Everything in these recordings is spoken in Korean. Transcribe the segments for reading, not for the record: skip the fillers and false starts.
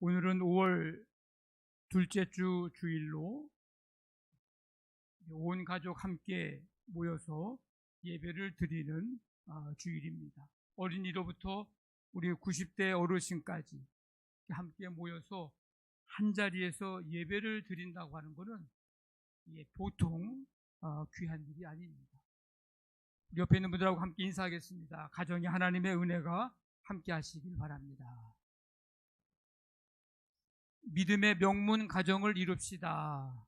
오늘은 5월 둘째 주 주일로 온 가족 함께 모여서 예배를 드리는 주일입니다. 어린이로부터 우리 90대 어르신까지 함께 모여서 한 자리에서 예배를 드린다고 하는 것은 보통 귀한 일이 아닙니다. 옆에 있는 분들하고 함께 인사하겠습니다. 가정에 하나님의 은혜가 함께 하시길 바랍니다. 믿음의 명문 가정을 이룹시다.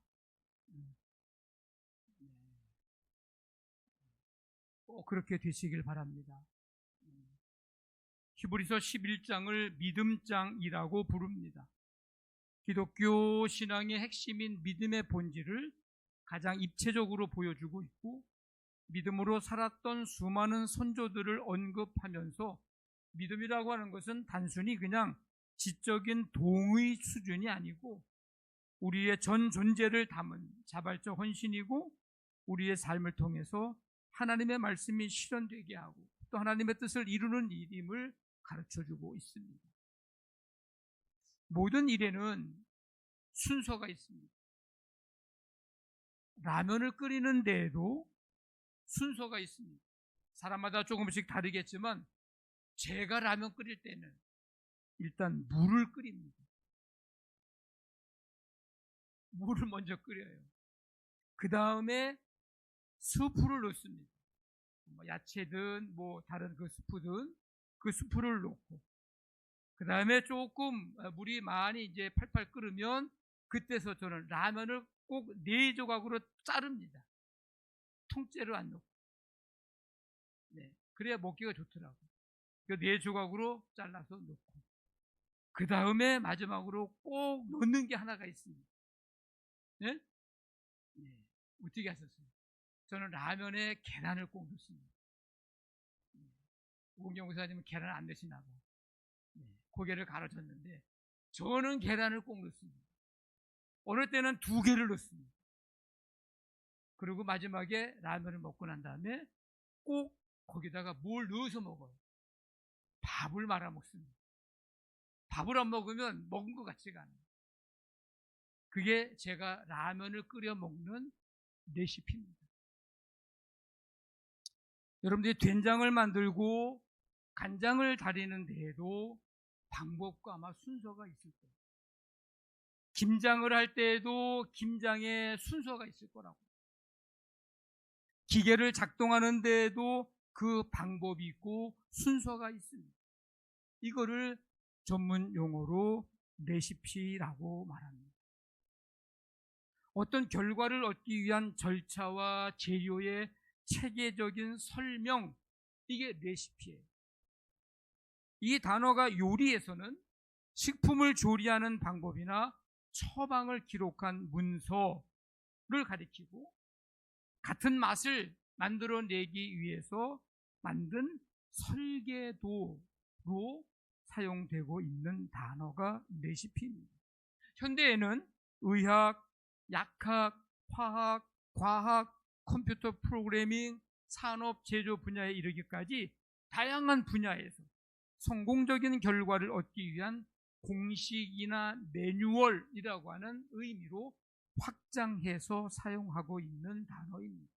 꼭 그렇게 되시길 바랍니다. 히브리서 11장을 믿음장이라고 부릅니다. 기독교 신앙의 핵심인 믿음의 본질을 가장 입체적으로 보여주고 있고, 믿음으로 살았던 수많은 선조들을 언급하면서 믿음이라고 하는 것은 단순히 그냥 지적인 동의 수준이 아니고 우리의 전 존재를 담은 자발적 헌신이고, 우리의 삶을 통해서 하나님의 말씀이 실현되게 하고 또 하나님의 뜻을 이루는 일임을 가르쳐주고 있습니다. 모든 일에는 순서가 있습니다. 라면을 끓이는 데에도 순서가 있습니다. 사람마다 조금씩 다르겠지만 제가 라면 끓일 때는 일단 물을 끓입니다. 물을 먼저 끓여요. 그 다음에 스프를 넣습니다. 야채든 다른 그 스프든 그 스프를 넣고, 그 다음에 조금 물이 많이 이제 팔팔 끓으면 그때서 저는 라면을 꼭 4조각으로 자릅니다. 통째로 안 넣고. 그래야 먹기가 좋더라고요. 4조각으로 잘라서 넣고, 그 다음에 마지막으로 꼭 넣는 게 하나가 있습니다. 네? 어떻게 하셨어요? 저는 라면에 계란을 꼭 넣습니다. 우경경 목사님은 계란 안 드시나 봐. 고개를 가로쳤는데 저는 계란을 꼭 넣습니다. 어느 때는 2개를 넣습니다. 그리고 마지막에 라면을 먹고 난 다음에 꼭 거기다가 뭘 넣어서 먹어요. 밥을 말아 먹습니다. 밥을 안 먹으면 먹은 것 같지가 않아요. 그게 제가 라면을 끓여 먹는 레시피입니다. 여러분들이 된장을 만들고 간장을 다리는 데에도 방법과 아마 순서가 있을 거예요. 김장을 할 때에도 김장의 순서가 있을 거라고. 기계를 작동하는 데에도 그 방법이 있고 순서가 있습니다. 이거를 전문 용어로 레시피라고 말합니다. 어떤 결과를 얻기 위한 절차와 재료의 체계적인 설명, 이게 레시피예요. 이 단어가 요리에서는 식품을 조리하는 방법이나 처방을 기록한 문서를 가리키고, 같은 맛을 만들어내기 위해서 만든 설계도로 사용되고 있는 단어가 레시피입니다. 현대에는 의학, 약학, 화학, 과학, 컴퓨터 프로그래밍, 산업, 제조 분야에 이르기까지 다양한 분야에서 성공적인 결과를 얻기 위한 공식이나 매뉴얼이라고 하는 의미로 확장해서 사용하고 있는 단어입니다.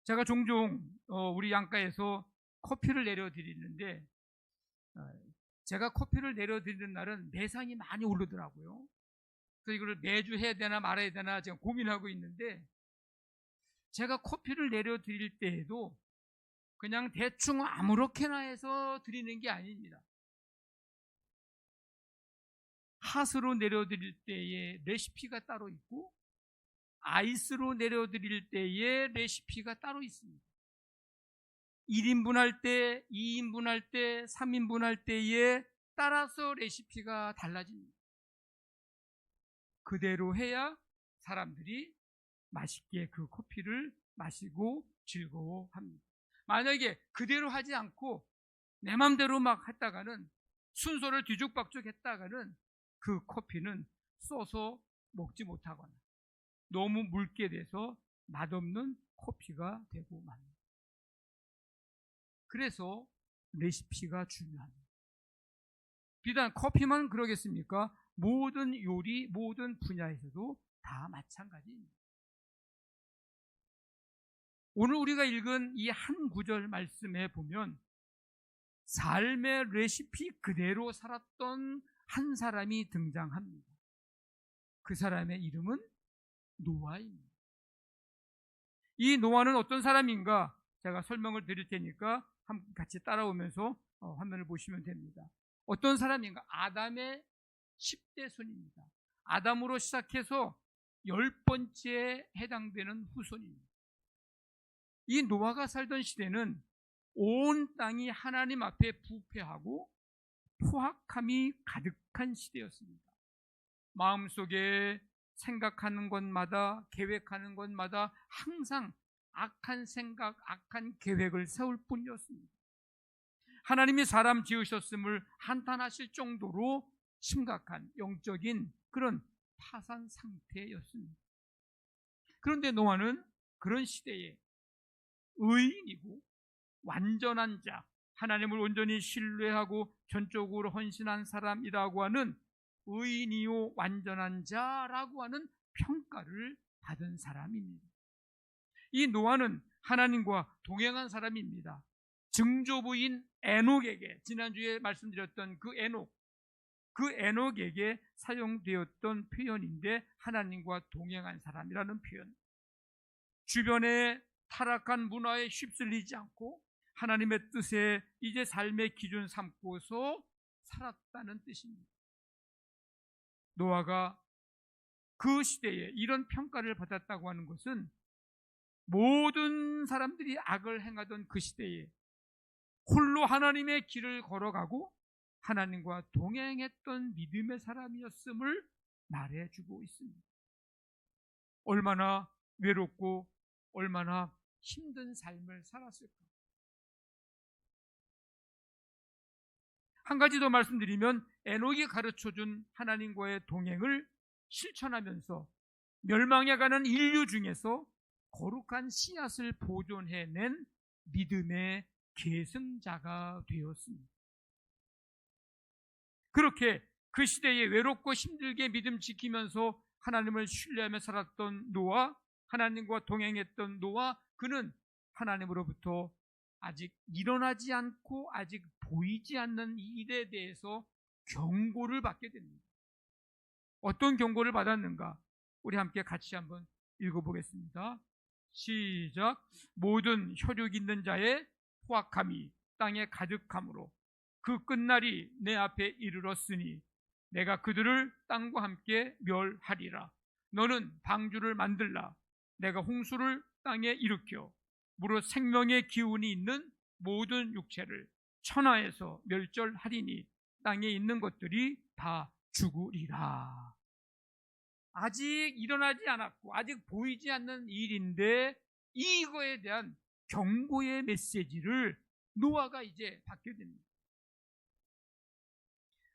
제가 종종 우리 양가에서 커피를 내려드리는데, 제가 커피를 내려드리는 날은 매상이 많이 오르더라고요. 그래서 이걸 매주 해야 되나 말아야 되나 제가 고민하고 있는데, 제가 커피를 내려드릴 때에도 그냥 대충 아무렇게나 해서 드리는 게 아닙니다. 핫으로 내려드릴 때의 레시피가 따로 있고, 아이스로 내려드릴 때의 레시피가 따로 있습니다. 1인분 할 때, 2인분 할 때, 3인분 할 때에 따라서 레시피가 달라집니다. 그대로 해야 사람들이 맛있게 그 커피를 마시고 즐거워합니다. 만약에 그대로 하지 않고 내 맘대로 막 했다가는, 순서를 뒤죽박죽 했다가는 그 커피는 써서 먹지 못하거나 너무 묽게 돼서 맛없는 커피가 되고 맙니다. 그래서 레시피가 중요합니다. 비단 커피만 그러겠습니까? 모든 요리, 모든 분야에서도 다 마찬가지입니다. 오늘 우리가 읽은 이 한 구절 말씀에 보면 삶의 레시피 그대로 살았던 한 사람이 등장합니다. 그 사람의 이름은 노아입니다. 이 노아는 어떤 사람인가? 제가 설명을 드릴 테니까 같이 따라오면서 화면을 보시면 됩니다. 어떤 사람인가? 아담의 10대 손입니다. 아담으로 시작해서 10번째에 해당되는 후손입니다. 이 노아가 살던 시대는 온 땅이 하나님 앞에 부패하고 포악함이 가득한 시대였습니다. 마음속에 생각하는 것마다, 계획하는 것마다 항상 악한 생각, 악한 계획을 세울 뿐이었습니다. 하나님이 사람 지으셨음을 한탄하실 정도로 심각한 영적인 그런 파산 상태였습니다. 그런데 노아는 그런 시대에 의인이고 완전한 자, 하나님을 온전히 신뢰하고 전적으로 헌신한 사람이라고 하는 의인이요 완전한 자라고 하는 평가를 받은 사람입니다. 이 노아는 하나님과 동행한 사람입니다. 증조부인 에녹에게, 지난주에 말씀드렸던 그 에녹에게 사용되었던 표현인데, 하나님과 동행한 사람이라는 표현. 주변의 타락한 문화에 휩쓸리지 않고 하나님의 뜻에 이제 삶의 기준 삼고서 살았다는 뜻입니다. 노아가 그 시대에 이런 평가를 받았다고 하는 것은 모든 사람들이 악을 행하던 그 시대에 홀로 하나님의 길을 걸어가고 하나님과 동행했던 믿음의 사람이었음을 말해주고 있습니다. 얼마나 외롭고 얼마나 힘든 삶을 살았을까. 한 가지 더 말씀드리면, 에녹이 가르쳐준 하나님과의 동행을 실천하면서 멸망해가는 인류 중에서 거룩한 씨앗을 보존해낸 믿음의 계승자가 되었습니다. 그렇게 그 시대에 외롭고 힘들게 믿음 지키면서 하나님을 신뢰하며 살았던 노아, 하나님과 동행했던 노아, 그는 하나님으로부터 아직 일어나지 않고 아직 보이지 않는 이 일에 대해서 경고를 받게 됩니다. 어떤 경고를 받았는가? 우리 함께 같이 한번 읽어보겠습니다. 시작. 모든 혈육 있는 자의 포악함이 땅에 가득함으로 그 끝날이 내 앞에 이르렀으니 내가 그들을 땅과 함께 멸하리라. 너는 방주를 만들라. 내가 홍수를 땅에 일으켜 무릇 생명의 기운이 있는 모든 육체를 천하에서 멸절하리니 땅에 있는 것들이 다 죽으리라. 아직 일어나지 않았고 아직 보이지 않는 일인데 이거에 대한 경고의 메시지를 노아가 이제 받게 됩니다.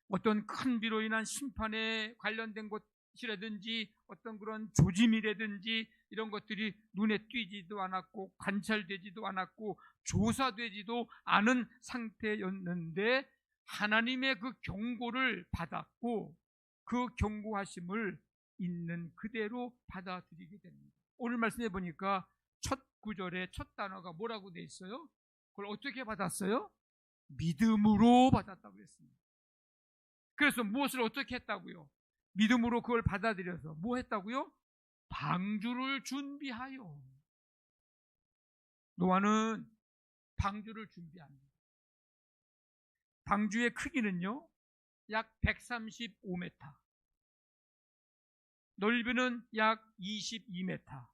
어떤 큰 비로 인한 심판에 관련된 것이라든지 어떤 그런 조짐이라든지 이런 것들이 눈에 띄지도 않았고 관찰되지도 않았고 조사되지도 않은 상태였는데 하나님의 그 경고를 받았고 그 경고하심을 있는 그대로 받아들이게 됩니다. 오늘 말씀해 보니까 첫 구절에 첫 단어가 뭐라고 돼 있어요? 그걸 어떻게 받았어요? 믿음으로 받았다고 그랬습니다. 그래서 무엇을 어떻게 했다고요? 믿음으로 그걸 받아들여서 뭐 했다고요? 방주를 준비하여. 노아는 방주를 준비합니다. 방주의 크기는요 약 135m, 넓이는 약 22m,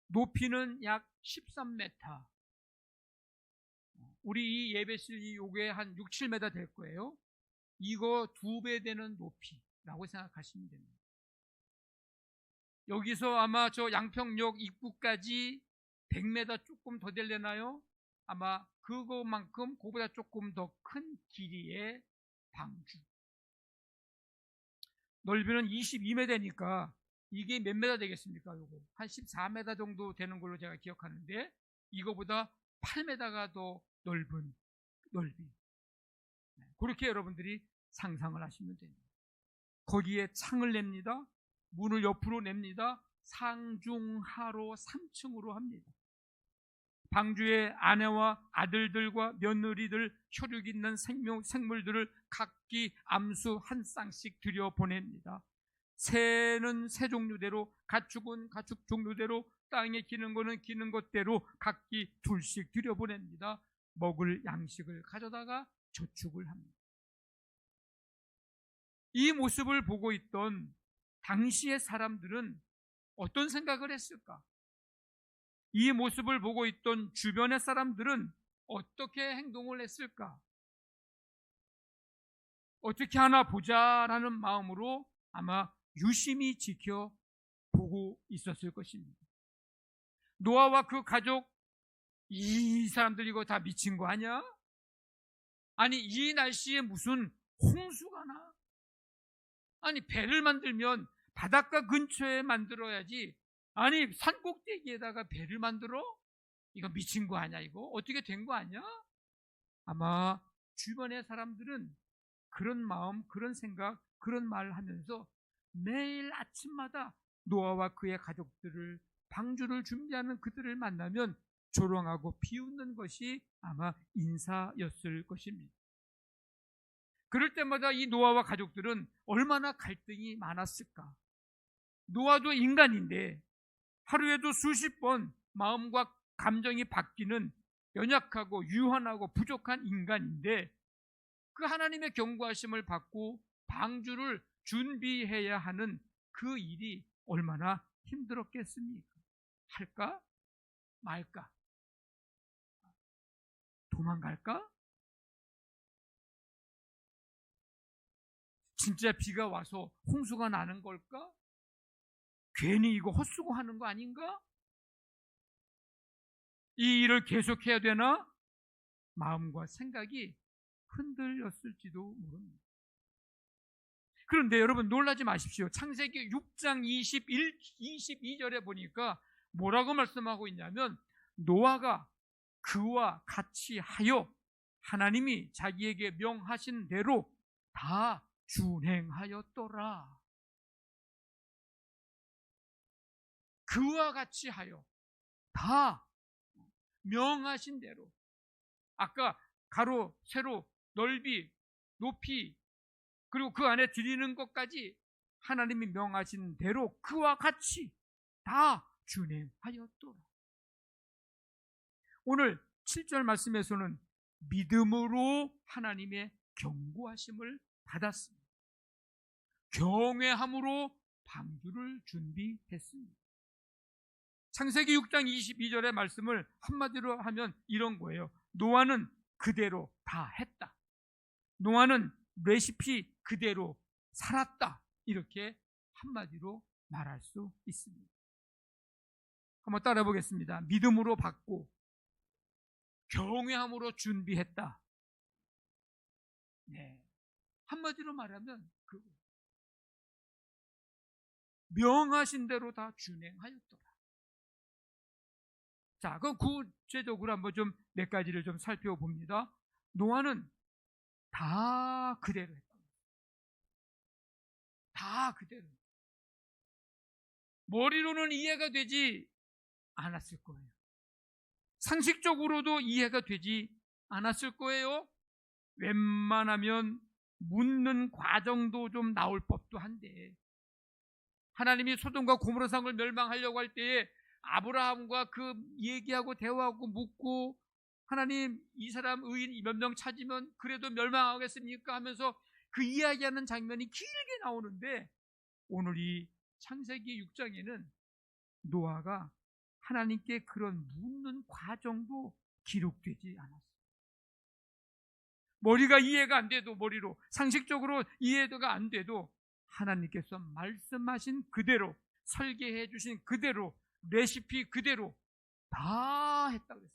높이는 약 13m. 우리 이 예배실 요게 한 6, 7m 될 거예요. 이거 2배 되는 높이라고 생각하시면 됩니다. 여기서 아마 저 양평역 입구까지 100m 조금 더 되려나요? 아마 그거만큼 그보다 조금 더 큰 길이의 방주. 넓이는 22m니까 이게 몇 m 되겠습니까? 요거 한 14m 정도 되는 걸로 제가 기억하는데 이거보다 8m가 더 넓은 넓이. 그렇게 여러분들이 상상을 하시면 됩니다. 거기에 창을 냅니다. 문을 옆으로 냅니다. 상중하로 3층으로 합니다. 방주의 아내와 아들들과 며느리들, 혈육 있는 생물들을 각기 암수 한 쌍씩 들여보냅니다. 새는 새 종류대로, 가축은 가축 종류대로, 땅에 기는 거는 기는 것대로 각기 둘씩 들여보냅니다. 먹을 양식을 가져다가 저축을 합니다. 이 모습을 보고 있던 당시의 사람들은 어떤 생각을 했을까? 이 모습을 보고 있던 주변의 사람들은 어떻게 행동을 했을까? 어떻게 하나 보자라는 마음으로 아마 유심히 지켜보고 있었을 것입니다. 노아와 그 가족, 이 사람들 이거 다 미친 거 아니야? 아니, 이 날씨에 무슨 홍수가 나? 아니, 배를 만들면 바닷가 근처에 만들어야지. 아니, 산 꼭대기에다가 배를 만들어? 이거 미친 거 아니야? 이거 어떻게 된 거 아니야? 아마 주변의 사람들은 그런 마음, 그런 생각, 그런 말을 하면서 매일 아침마다 노아와 그의 가족들을, 방주를 준비하는 그들을 만나면 조롱하고 비웃는 것이 아마 인사였을 것입니다. 그럴 때마다 이 노아와 가족들은 얼마나 갈등이 많았을까? 노아도 인간인데 하루에도 수십 번 마음과 감정이 바뀌는 연약하고 유한하고 부족한 인간인데 그 하나님의 경고하심을 받고 방주를 준비해야 하는 그 일이 얼마나 힘들었겠습니까? 할까? 말까? 도망갈까? 진짜 비가 와서 홍수가 나는 걸까? 괜히 이거 헛수고하는 거 아닌가? 이 일을 계속해야 되나? 마음과 생각이 흔들렸을지도 모릅니다. 그런데 여러분 놀라지 마십시오. 창세기 6장 22절에 보니까 뭐라고 말씀하고 있냐면 노아가 그와 같이 하여 하나님이 자기에게 명하신 대로 다 준행하였더라. 그와 같이 하여 다 명하신 대로, 아까 가로, 세로, 넓이, 높이, 그리고 그 안에 드리는 것까지 하나님이 명하신 대로 그와 같이 다 준행하였더라. 오늘 7절 말씀에서는 믿음으로 하나님의 경고하심을 받았습니다. 경외함으로 방주를 준비했습니다. 창세기 6장 22절의 말씀을 한마디로 하면 이런 거예요. 노아는 그대로 다 했다. 노아는 레시피 그대로 살았다. 이렇게 한마디로 말할 수 있습니다. 한번 따라 보겠습니다. 믿음으로 받고 경외함으로 준비했다. 네. 한마디로 말하면 명하신 대로 다 준행하였더라. 자, 그럼 구체적으로 한번 좀 몇 가지를 좀 살펴봅니다. 노아는 다 그대로 했다. 다 그대로. 머리로는 이해가 되지 않았을 거예요. 상식적으로도 이해가 되지 않았을 거예요. 웬만하면 묻는 과정도 좀 나올 법도 한데 하나님이 소돔과 고모라 성을 멸망하려고 할 때에 아브라함과 그 얘기하고 대화하고 묻고 하나님 이 사람 의인 몇 명 찾으면 그래도 멸망하겠습니까? 하면서 그 이야기하는 장면이 길게 나오는데 오늘 이 창세기 6장에는 노아가 하나님께 그런 묻는 과정도 기록되지 않았어요. 머리가 이해가 안 돼도 머리로 상식적으로 이해가 안 돼도 하나님께서 말씀하신 그대로 설계해 주신 그대로 레시피 그대로 다 했다고 했어요.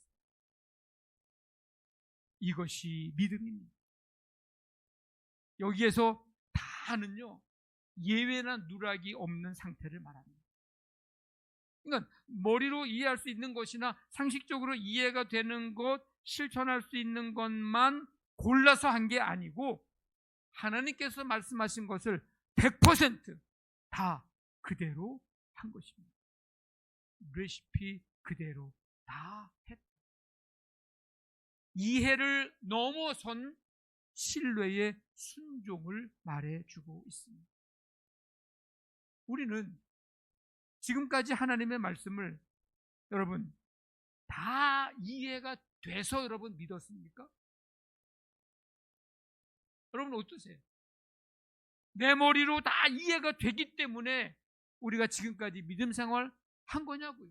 이것이 믿음입니다. 여기에서 다는요 예외나 누락이 없는 상태를 말합니다. 그러니까 머리로 이해할 수 있는 것이나 상식적으로 이해가 되는 것, 실천할 수 있는 것만 골라서 한 게 아니고 하나님께서 말씀하신 것을 100% 그대로 한 것입니다. 레시피 그대로 다 했다. 이해를 넘어선 신뢰의 순종을 말해주고 있습니다. 우리는 지금까지 하나님의 말씀을 여러분 다 이해가 돼서 여러분 믿었습니까? 여러분 어떠세요? 내 머리로 다 이해가 되기 때문에 우리가 지금까지 믿음 생활 한 거냐고요.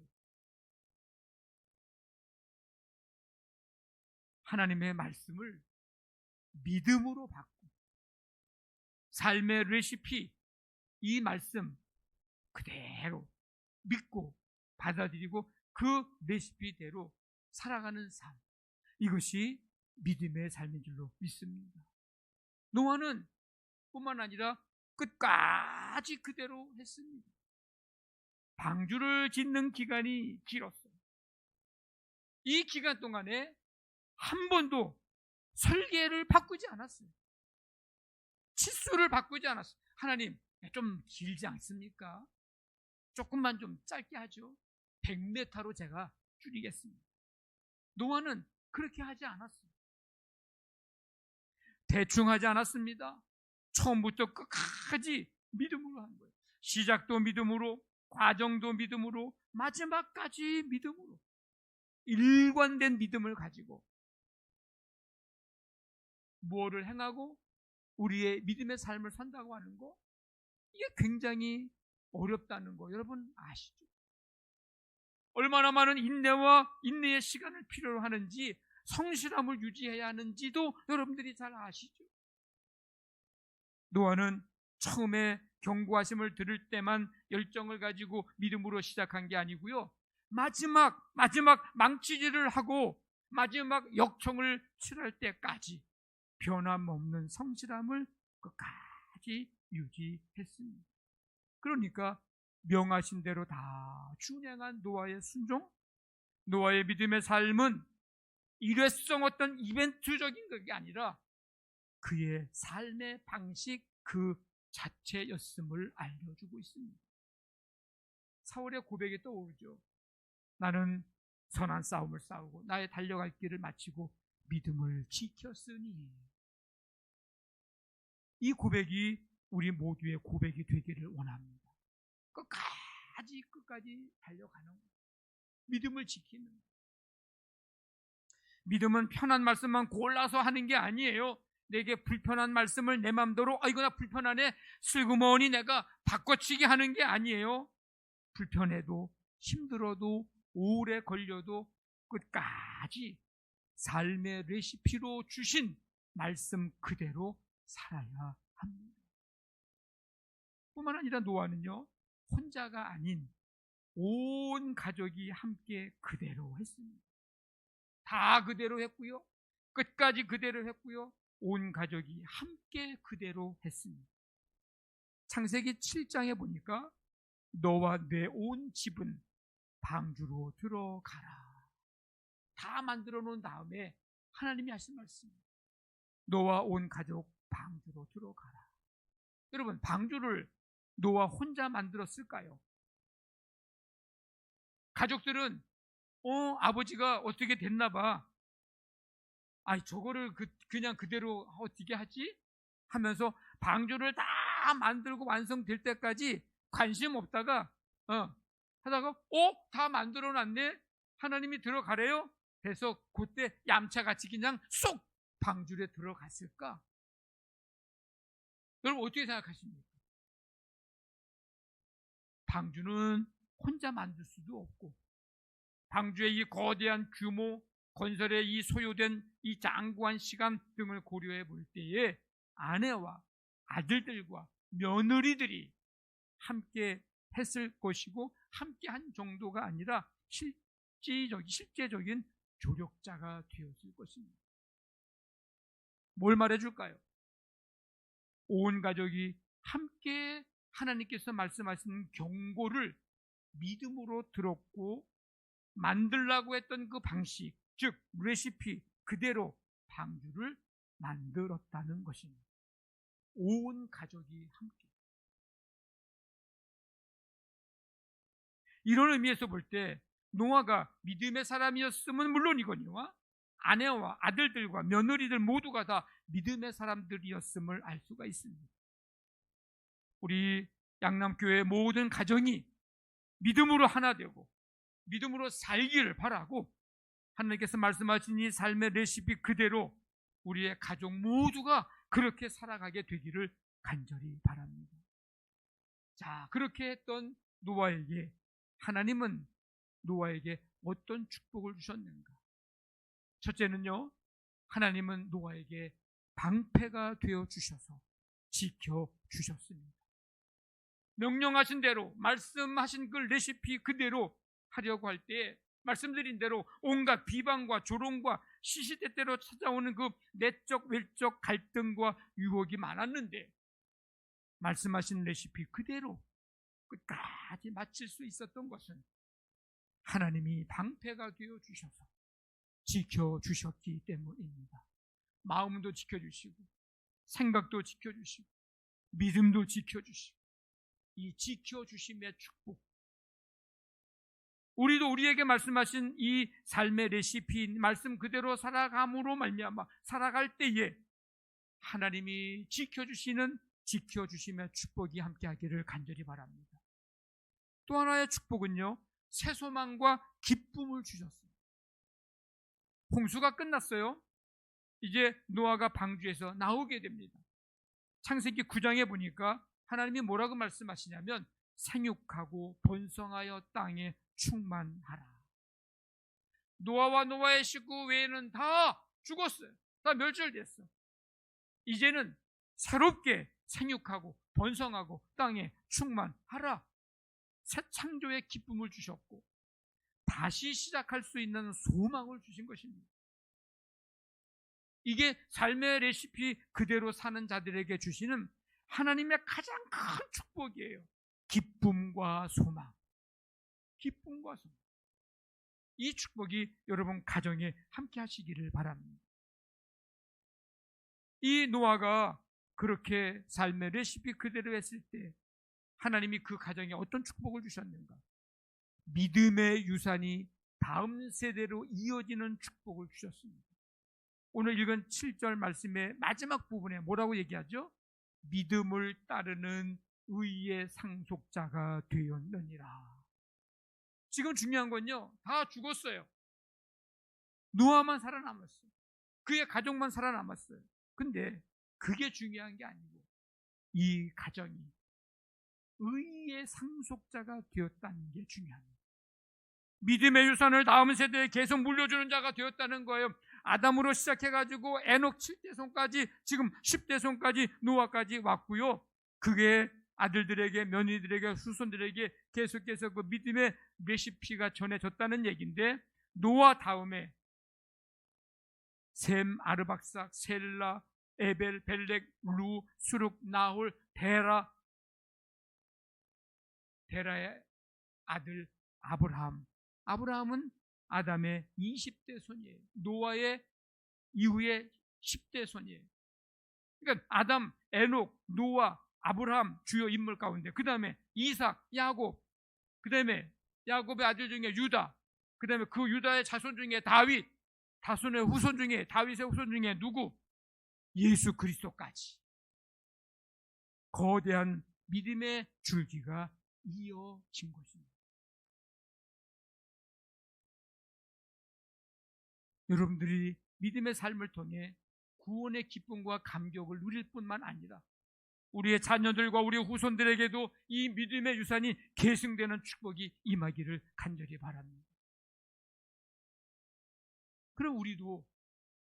하나님의 말씀을 믿음으로 받고 삶의 레시피 이 말씀 그대로 믿고 받아들이고 그 레시피대로 살아가는 삶, 이것이 믿음의 삶인 줄로 믿습니다. 노아는 뿐만 아니라 끝까지 그대로 했습니다. 방주를 짓는 기간이 길었어요. 이 기간 동안에 한 번도 설계를 바꾸지 않았어요. 치수를 바꾸지 않았어요. 하나님, 좀 길지 않습니까? 조금만 좀 짧게 하죠. 100m로 제가 줄이겠습니다. 노아는 그렇게 하지 않았어요. 대충 하지 않았습니다. 처음부터 끝까지 믿음으로 한 거예요. 시작도 믿음으로, 과정도 믿음으로, 마지막까지 믿음으로, 일관된 믿음을 가지고 무엇을 행하고 우리의 믿음의 삶을 산다고 하는 거, 이게 굉장히 어렵다는 거 여러분 아시죠? 얼마나 많은 인내와 인내의 시간을 필요로 하는지, 성실함을 유지해야 하는지도 여러분들이 잘 아시죠? 노아는 처음에 경고하심을 들을 때만 열정을 가지고 믿음으로 시작한 게 아니고요, 마지막 망치질을 하고 마지막 역청을 치를 때까지 변함없는 성실함을 끝까지 유지했습니다. 그러니까 명하신 대로 다 준행한 노아의 순종, 노아의 믿음의 삶은 일회성 어떤 이벤트적인 것이 아니라 그의 삶의 방식 그 자체였음을 알려주고 있습니다. 사울의 고백이 떠오르죠. 나는 선한 싸움을 싸우고 나의 달려갈 길을 마치고 믿음을 지켰으니. 이 고백이 우리 모두의 고백이 되기를 원합니다. 끝까지 달려가는 거예요. 믿음을 지키는 거예요. 믿음은 편한 말씀만 골라서 하는 게 아니에요. 내게 불편한 말씀을 내 맘대로 이거 나 불편하네 슬그머니 내가 바꿔치기 하는 게 아니에요. 불편해도 힘들어도 오래 걸려도 끝까지 삶의 레시피로 주신 말씀 그대로 살아야 합니다. 뿐만 아니라 노아는요, 혼자가 아닌 온 가족이 함께 그대로 했습니다. 다 그대로 했고요, 끝까지 그대로 했고요, 온 가족이 함께 그대로 했습니다. 창세기 7장에 보니까 너와 내 온 집은 방주로 들어가라. 다 만들어 놓은 다음에 하나님이 하신 말씀입니다. 너와 온 가족 방주로 들어가라. 여러분, 방주를 노아 혼자 만들었을까요? 가족들은 아버지가 어떻게 됐나 봐. 저거를 그냥 그대로 어떻게 하지? 하면서 방주를 다 만들고 완성될 때까지 관심 없다가 하다가 다 만들어 놨네? 하나님이 들어가래요? 그래서 그때 얌차같이 그냥 쏙 방주에 들어갔을까? 여러분 어떻게 생각하십니까? 방주는 혼자 만들 수도 없고, 방주의 이 거대한 규모, 건설에 이 소요된 이 장구한 시간 등을 고려해 볼 때에 아내와 아들들과 며느리들이 함께 했을 것이고, 함께 한 정도가 아니라 실제적인 조력자가 되었을 것입니다. 뭘 말해줄까요? 온 가족이 함께 하나님께서 말씀하신 경고를 믿음으로 들었고 만들라고 했던 그 방식, 즉 레시피 그대로 방주를 만들었다는 것입니다. 온 가족이 함께. 이런 의미에서 볼 때 노아가 믿음의 사람이었으면 물론이거니와 아내와 아들들과 며느리들 모두가 다 믿음의 사람들이었음을 알 수가 있습니다. 우리 양남교회 모든 가정이 믿음으로 하나 되고 믿음으로 살기를 바라고, 하나님께서 말씀하신 이 삶의 레시피 그대로 우리의 가족 모두가 그렇게 살아가게 되기를 간절히 바랍니다. 자, 그렇게 했던 노아에게 하나님은 노아에게 어떤 축복을 주셨는가? 첫째는요, 하나님은 노아에게 방패가 되어 주셔서 지켜 주셨습니다. 명령하신 대로, 말씀하신 그 레시피 그대로 하려고 할 때 말씀드린 대로 온갖 비방과 조롱과 시시때때로 찾아오는 그 내적 외적 갈등과 유혹이 많았는데, 말씀하신 레시피 그대로 끝까지 마칠 수 있었던 것은 하나님이 방패가 되어 주셔서 지켜주셨기 때문입니다. 마음도 지켜주시고 생각도 지켜주시고 믿음도 지켜주시고, 이 지켜주심의 축복, 우리도 우리에게 말씀하신 이 삶의 레시피인 말씀 그대로 살아감으로 말미암아 살아갈 때에 하나님이 지켜주심의 축복이 함께하기를 간절히 바랍니다. 또 하나의 축복은요, 새소망과 기쁨을 주셨어요. 홍수가 끝났어요. 이제 노아가 방주에서 나오게 됩니다. 창세기 9장에 보니까 하나님이 뭐라고 말씀하시냐면 생육하고 번성하여 땅에 충만하라. 노아와 노아의 식구 외에는 다 죽었어요. 다 멸절됐어. 이제는 새롭게 생육하고 번성하고 땅에 충만하라. 새 창조의 기쁨을 주셨고 다시 시작할 수 있는 소망을 주신 것입니다. 이게 삶의 레시피 그대로 사는 자들에게 주시는 하나님의 가장 큰 축복이에요. 기쁨과 소망. 기쁨과 소망. 이 축복이 여러분 가정에 함께 하시기를 바랍니다. 이 노아가 그렇게 삶의 레시피 그대로 했을 때 하나님이 그 가정에 어떤 축복을 주셨는가? 믿음의 유산이 다음 세대로 이어지는 축복을 주셨습니다. 오늘 읽은 7절 말씀의 마지막 부분에 뭐라고 얘기하죠? 믿음을 따르는 의의 상속자가 되었느니라. 지금 중요한 건요, 다 죽었어요. 노아만 살아남았어요. 그의 가족만 살아남았어요. 근데 그게 중요한 게 아니고 이 가정이 의의 상속자가 되었다는 게 중요합니다. 믿음의 유산을 다음 세대에 계속 물려주는 자가 되었다는 거예요. 아담으로 시작해가지고 에녹 7대손까지, 지금 10대손까지 노아까지 왔고요. 그게 아들들에게, 며느리들에게, 후손들에게 계속해서 그 믿음의 레시피가 전해졌다는 얘기인데, 노아 다음에 셈, 아르박삭, 셀라, 에벨, 벨렉, 루, 수룩, 나홀, 데라의 아들 아브라함. 아브라함은 아담의 20대 손이에요. 노아의 이후에 10대 손이에요. 그러니까 아담, 에녹, 노아, 아브라함 주요 인물 가운데, 그 다음에 이삭, 야곱, 그 다음에 야곱의 아들 중에 유다, 그 다음에 그 유다의 자손 중에 다윗, 다손의 후손 중에, 다윗의 후손 중에 누구? 예수 그리스도까지 거대한 믿음의 줄기가 이어진 것입니다. 여러분들이 믿음의 삶을 통해 구원의 기쁨과 감격을 누릴 뿐만 아니라 우리의 자녀들과 우리 후손들에게도 이 믿음의 유산이 계승되는 축복이 임하기를 간절히 바랍니다. 그럼 우리도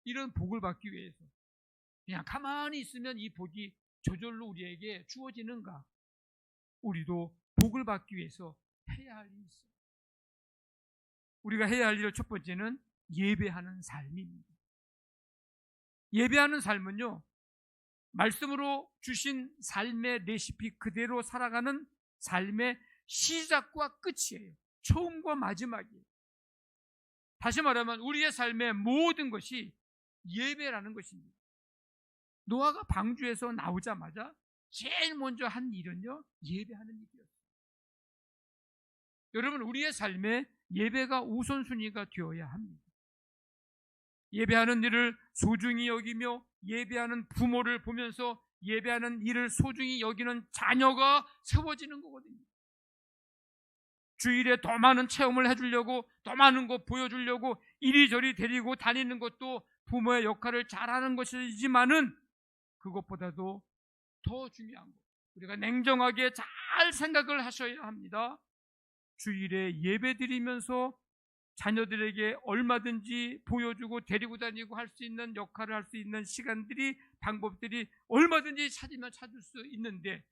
이런 복을 받기 위해서 그냥 가만히 있으면 이 복이 저절로 우리에게 주어지는가? 우리도 복을 받기 위해서 해야 할 일이 있어요. 우리가 해야 할 일 첫 번째는 예배하는 삶입니다. 예배하는 삶은요, 말씀으로 주신 삶의 레시피 그대로 살아가는 삶의 시작과 끝이에요. 처음과 마지막이에요. 다시 말하면 우리의 삶의 모든 것이 예배라는 것입니다. 노아가 방주에서 나오자마자 제일 먼저 한 일은요, 예배하는 일이었어요. 여러분, 우리의 삶에 예배가 우선순위가 되어야 합니다. 예배하는 일을 소중히 여기며 예배하는 부모를 보면서 예배하는 일을 소중히 여기는 자녀가 세워지는 거거든요. 주일에 더 많은 체험을 해주려고, 더 많은 거 보여주려고 이리저리 데리고 다니는 것도 부모의 역할을 잘하는 것이지만은, 그것보다도 더 중요한 것, 우리가 냉정하게 잘 생각을 하셔야 합니다. 주일에 예배 드리면서 자녀들에게 얼마든지 보여주고 데리고 다니고 할 수 있는 역할을 할 수 있는 시간들이, 방법들이 얼마든지 찾으면 찾을 수 있는데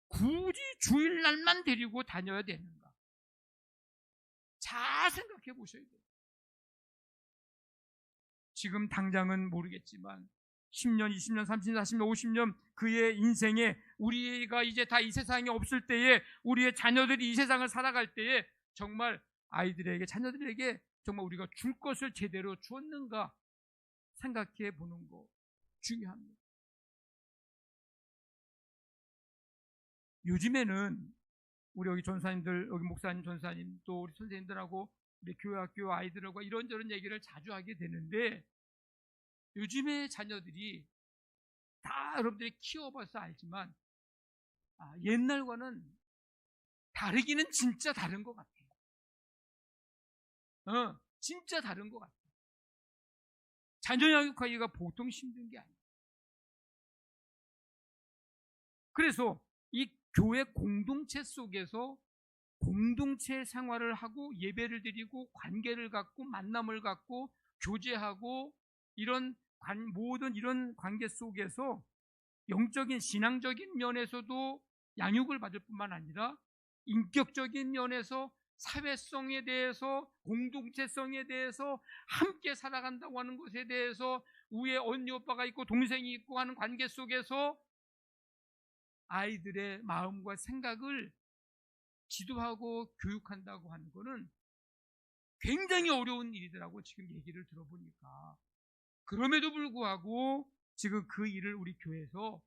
굳이 주일날만 데리고 다녀야 되는가? 잘 생각해 보셔야 돼요. 지금 당장은 모르겠지만 10년, 20년, 30년, 40년, 50년 그의 인생에, 우리가 이제 다 이 세상에 없을 때에, 우리의 자녀들이 이 세상을 살아갈 때에 정말 아이들에게, 자녀들에게 정말 우리가 줄 것을 제대로 주었는가 생각해 보는 거 중요합니다. 요즘에는 우리 여기 전사님들, 여기 목사님, 전사님, 또 우리 선생님들하고 우리 교회 학교 아이들하고 이런저런 얘기를 자주 하게 되는데, 요즘의 자녀들이 다 여러분들이 키워봐서 알지만 옛날과는 다르기는 진짜 다른 것 같아요. 진짜 다른 것 같아요. 자녀 양육하기가 보통 힘든 게 아니에요. 그래서 이 교회 공동체 속에서 공동체 생활을 하고 예배를 드리고 관계를 갖고 만남을 갖고 교제하고, 이런 모든 이런 관계 속에서 영적인 신앙적인 면에서도 양육을 받을 뿐만 아니라 인격적인 면에서, 사회성에 대해서, 공동체성에 대해서, 함께 살아간다고 하는 것에 대해서, 위에 언니 오빠가 있고 동생이 있고 하는 관계 속에서 아이들의 마음과 생각을 지도하고 교육한다고 하는 것은 굉장히 어려운 일이더라고, 지금 얘기를 들어보니까. 그럼에도 불구하고 지금 그 일을 우리 교회에서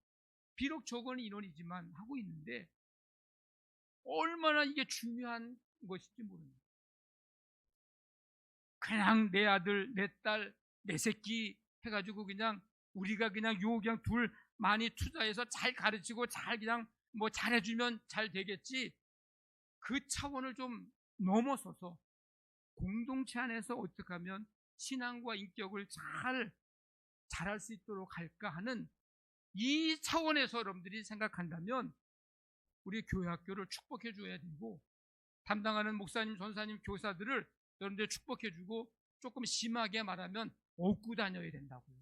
비록 적은 인원이지만 하고 있는데, 얼마나 이게 중요한 것인지 모릅니다. 그냥 내 아들, 내 딸, 내 새끼 해가지고 그냥 우리가 그냥 그냥 둘 많이 투자해서 잘 가르치고 잘 그냥 뭐 잘해주면 잘 되겠지, 그 차원을 좀 넘어서서 공동체 안에서 어떻게 하면 신앙과 인격을 잘할 수 있도록 할까 하는 이 차원에서 여러분들이 생각한다면 우리 교회 학교를 축복해 줘야 되고, 담당하는 목사님, 전사님, 교사들을 여러분들 축복해 주고, 조금 심하게 말하면 업고 다녀야 된다고요.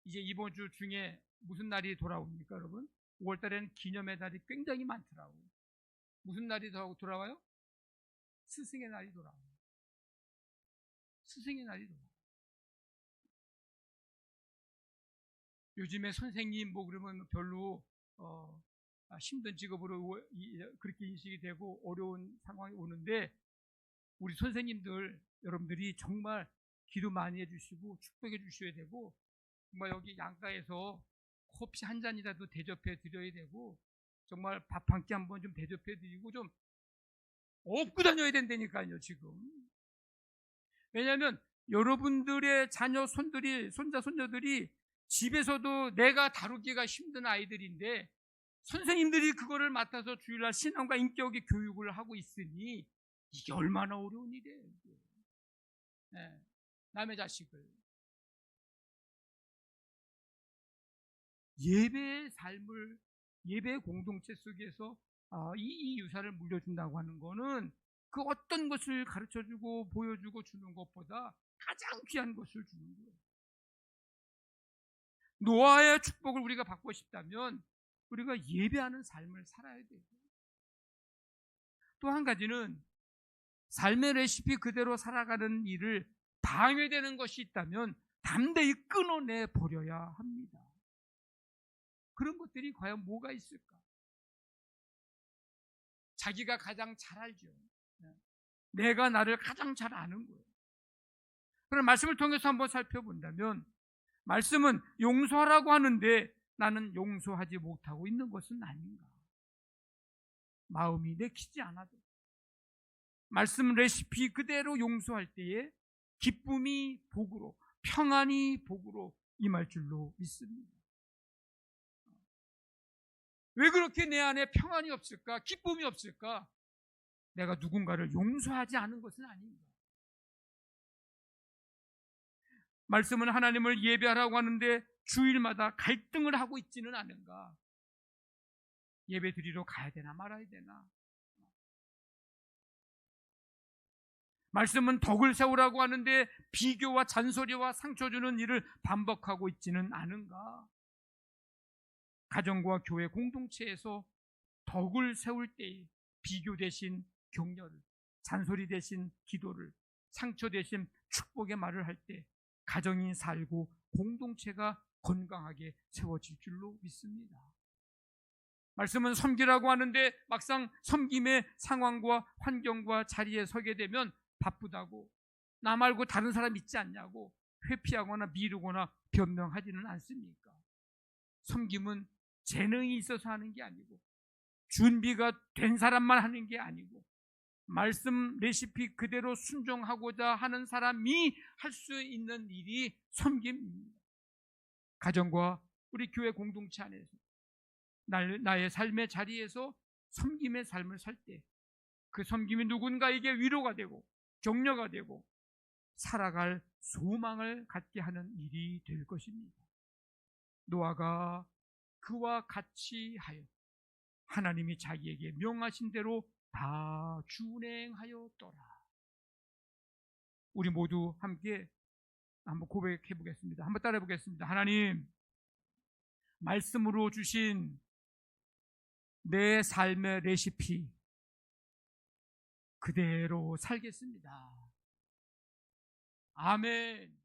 이제 이번 주 중에 무슨 날이 돌아옵니까, 여러분? 5월달에는 기념의 날이 굉장히 많더라고요. 무슨 날이 돌아와요? 스승의 날이 돌아와요. 스승의 날이 돌아와요. 요즘에 선생님 뭐 그러면 별로 힘든 직업으로 그렇게 인식이 되고 어려운 상황이 오는데, 우리 선생님들 여러분들이 정말 기도 많이 해주시고 축복해 주셔야 되고, 정말 여기 양가에서 커피 한 잔이라도 대접해 드려야 되고, 정말 밥 한 끼 한번 좀 대접해 드리고 좀 업고 다녀야 된다니까요, 지금. 왜냐하면 여러분들의 자녀, 손자, 손녀들이 집에서도 내가 다루기가 힘든 아이들인데, 선생님들이 그거를 맡아서 주일날 신앙과 인격의 교육을 하고 있으니 이게 얼마나 어려운 일이에요. 네, 남의 자식을. 예배의 삶을, 예배 공동체 속에서 이 유산을 물려준다고 하는 거는 그 어떤 것을 가르쳐주고 보여주고 주는 것보다 가장 귀한 것을 주는 거예요. 노아의 축복을 우리가 받고 싶다면 우리가 예배하는 삶을 살아야 돼요. 또 한 가지는 삶의 레시피 그대로 살아가는 일을 방해되는 것이 있다면 담대히 끊어내 버려야 합니다. 그런 것들이 과연 뭐가 있을까? 자기가 가장 잘 알죠. 내가 나를 가장 잘 아는 거예요. 그런 말씀을 통해서 한번 살펴본다면, 말씀은 용서하라고 하는데 나는 용서하지 못하고 있는 것은 아닌가? 마음이 내키지 않아도 말씀 레시피 그대로 용서할 때에 기쁨이 복으로, 평안이 복으로 임할 줄로 믿습니다. 왜 그렇게 내 안에 평안이 없을까? 기쁨이 없을까? 내가 누군가를 용서하지 않은 것은 아닌가? 말씀은 하나님을 예배하라고 하는데 주일마다 갈등을 하고 있지는 않은가? 예배 드리러 가야 되나 말아야 되나? 말씀은 덕을 세우라고 하는데 비교와 잔소리와 상처 주는 일을 반복하고 있지는 않은가? 가정과 교회 공동체에서 덕을 세울 때에 비교 대신 격려를, 잔소리 대신 기도를, 상처 대신 축복의 말을 할 때 가정이 살고 공동체가 건강하게 세워질 줄로 믿습니다. 말씀은 섬기라고 하는데 막상 섬김의 상황과 환경과 자리에 서게 되면 바쁘다고, 나 말고 다른 사람 있지 않냐고 회피하거나 미루거나 변명하지는 않습니까? 섬김은 재능이 있어서 하는 게 아니고 준비가 된 사람만 하는 게 아니고 말씀 레시피 그대로 순종하고자 하는 사람이 할 수 있는 일이 섬김입니다. 가정과 우리 교회 공동체 안에서 나의 삶의 자리에서 섬김의 삶을 살 때 그 섬김이 누군가에게 위로가 되고 격려가 되고 살아갈 소망을 갖게 하는 일이 될 것입니다. 노아가 그와 같이 하여 하나님이 자기에게 명하신 대로 다 준행하였더라. 우리 모두 함께 한번 고백해 보겠습니다. 한번 따라해 보겠습니다. 하나님, 말씀으로 주신 내 삶의 레시피 그대로 살겠습니다. 아멘.